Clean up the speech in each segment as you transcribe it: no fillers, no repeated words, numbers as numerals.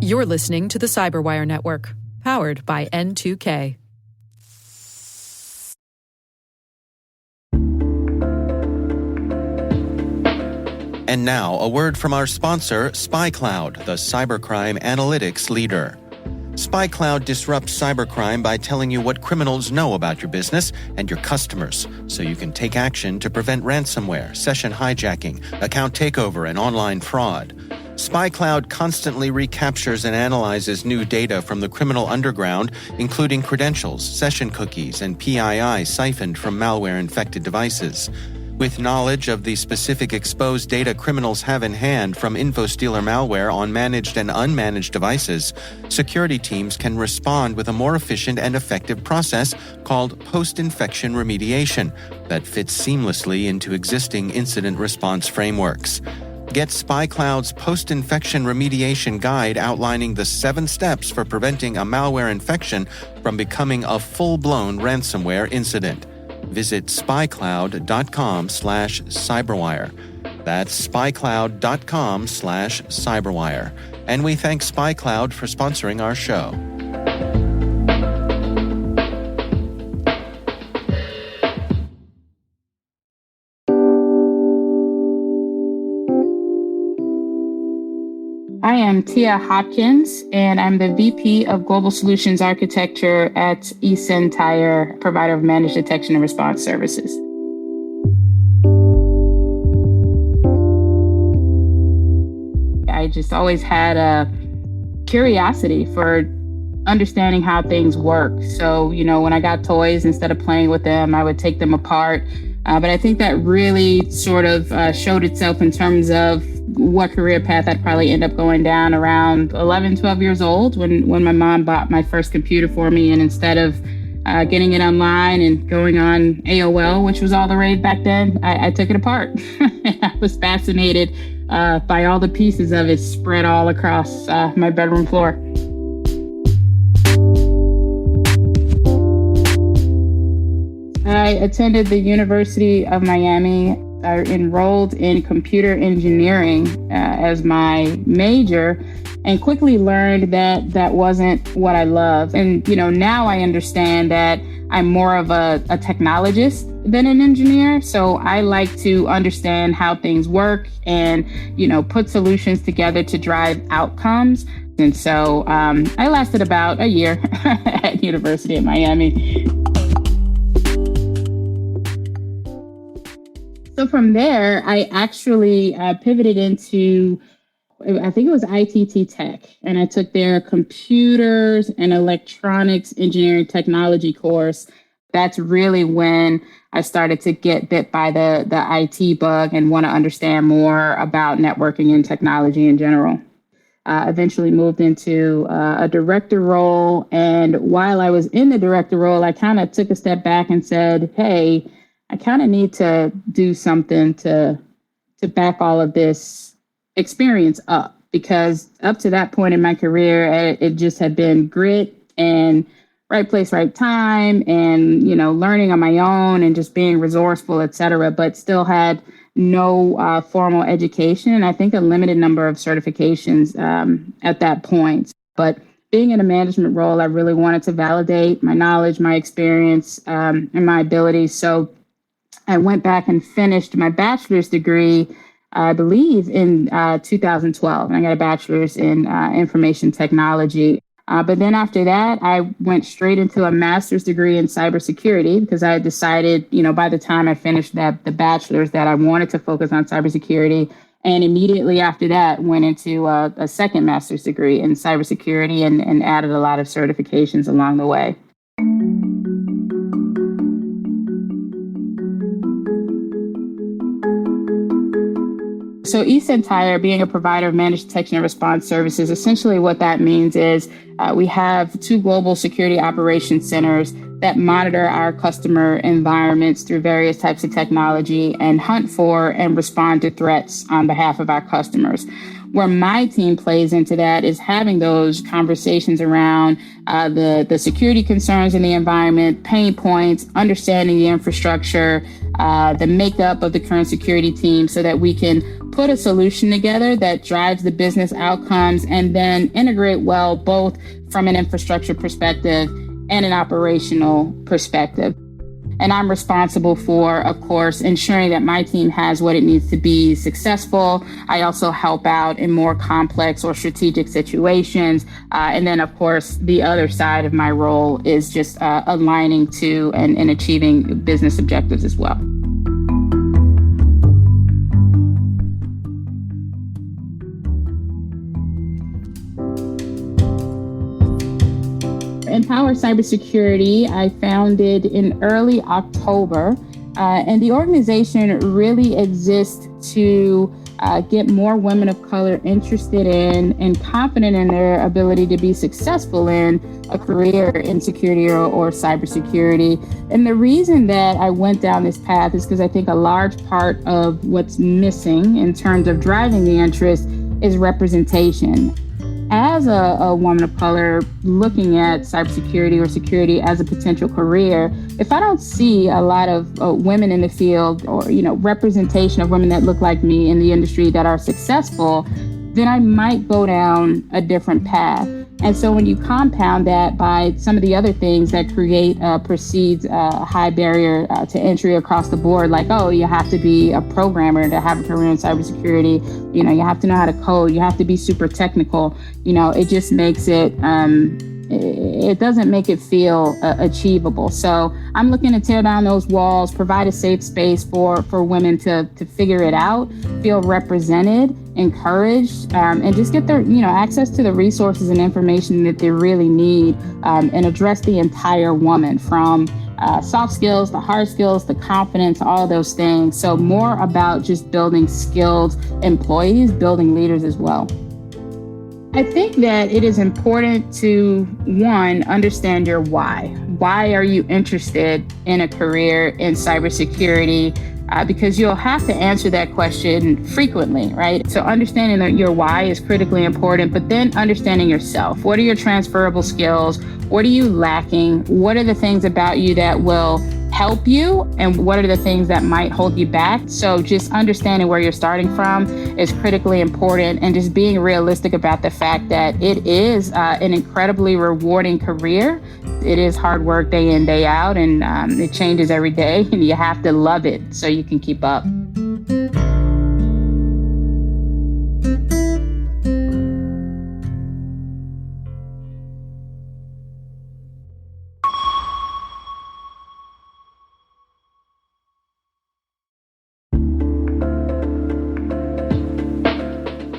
You're listening to the Cyberwire Network, powered by N2K. And now, a word from our sponsor, SpyCloud, the cybercrime analytics leader. SpyCloud disrupts cybercrime by telling you what criminals know about your business and your customers, so you can take action to prevent ransomware, session hijacking, account takeover, and online fraud. SpyCloud constantly recaptures and analyzes new data from the criminal underground, including credentials, session cookies, and PII siphoned from malware-infected devices. With knowledge of the specific exposed data criminals have in hand from InfoStealer malware on managed and unmanaged devices, security teams can respond with a more efficient and effective process called post-infection remediation that fits seamlessly into existing incident response frameworks. Get SpyCloud's post-infection remediation guide outlining the 7 steps for preventing a malware infection from becoming a full-blown ransomware incident. Visit spycloud.com/cyberwire. That's spycloud.com/cyberwire. And we thank SpyCloud for sponsoring our show. I am Tia Hopkins, and I'm the VP of Global Solutions Architecture at eSentire, provider of managed detection and response services. I just always had a curiosity for understanding how things work. So, when I got toys, instead of playing with them, I would take them apart. But I think that really sort of showed itself in terms of what career path I'd probably end up going down around 11, 12 years old when my mom bought my first computer for me. And instead of getting it online and going on AOL, which was all the rage back then, I took it apart. And I was fascinated by all the pieces of it spread all across my bedroom floor. I attended the University of Miami. I enrolled in computer engineering as my major and quickly learned that that wasn't what I loved. And, now I understand that I'm more of a technologist than an engineer. So I like to understand how things work and, put solutions together to drive outcomes. And so I lasted about a year at University of Miami. So from there, I actually pivoted into, I think it was ITT Tech, and I took their computers and electronics engineering technology course. That's really when I started to get bit by the IT bug and want to understand more about networking and technology in general. Eventually moved into a director role. And while I was in the director role, I kind of took a step back and said, hey, I kind of need to do something to back all of this experience up, because up to that point in my career, it just had been grit and right place, right time, and, learning on my own and just being resourceful, et cetera, but still had no formal education. And I think a limited number of certifications at that point. But being in a management role, I really wanted to validate my knowledge, my experience, and my abilities. So I went back and finished my bachelor's degree, I believe, in 2012. And I got a bachelor's in information technology. But then after that, I went straight into a master's degree in cybersecurity because I had decided, by the time I finished the bachelor's, that I wanted to focus on cybersecurity. And immediately after that, went into a second master's degree in cybersecurity and added a lot of certifications along the way. So eSentire, being a provider of managed detection and response services, essentially what that means is we have 2 global security operations centers that monitor our customer environments through various types of technology and hunt for and respond to threats on behalf of our customers. where my team plays into that is having those conversations around the security concerns in the environment, pain points, understanding the infrastructure, the makeup of the current security team so that we can put a solution together that drives the business outcomes and then integrate well both from an infrastructure perspective and an operational perspective. And I'm responsible for, of course, ensuring that my team has what it needs to be successful. I also help out in more complex or strategic situations. And then, of course, the other side of my role is just aligning to and achieving business objectives as well. Empower Cybersecurity, I founded in early October, and the organization really exists to get more women of color interested in and confident in their ability to be successful in a career in security or cybersecurity. And the reason that I went down this path is because I think a large part of what's missing in terms of driving the interest is representation. As a woman of color looking at cybersecurity or security as a potential career, if I don't see a lot of women in the field or, representation of women that look like me in the industry that are successful, then I might go down a different path. And so when you compound that by some of the other things that create perceived high barrier to entry across the board, like, oh, you have to be a programmer to have a career in cybersecurity, you have to know how to code, you have to be super technical, it just makes it, it doesn't make it feel achievable. So I'm looking to tear down those walls, provide a safe space for women to figure it out, feel represented, encouraged, and just get their access to the resources and information that they really need, and address the entire woman from soft skills, the hard skills, the confidence, all those things. So more about just building skilled employees, building leaders as well. I think that it is important to, one, understand your why. Why are you interested in a career in cybersecurity? Because you'll have to answer that question frequently, right? So understanding that your why is critically important, but then understanding yourself. What are your transferable skills? What are you lacking? What are the things about you that will help you? And what are the things that might hold you back? So just understanding where you're starting from is critically important, and just being realistic about the fact that it is an incredibly rewarding career. It is hard work day in, day out, and it changes every day, and you have to love it so you can keep up.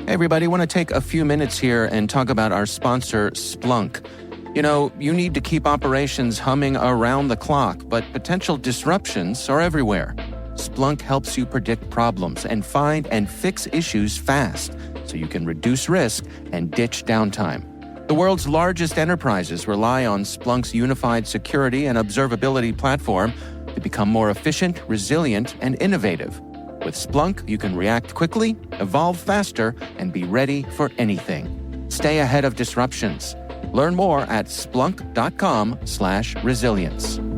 Hey everybody, I want to take a few minutes here and talk about our sponsor, Splunk. You need to keep operations humming around the clock, but potential disruptions are everywhere. Splunk helps you predict problems and find and fix issues fast, so you can reduce risk and ditch downtime. The world's largest enterprises rely on Splunk's unified security and observability platform to become more efficient, resilient, and innovative. With Splunk, you can react quickly, evolve faster, and be ready for anything. Stay ahead of disruptions. Learn more at splunk.com/resilience.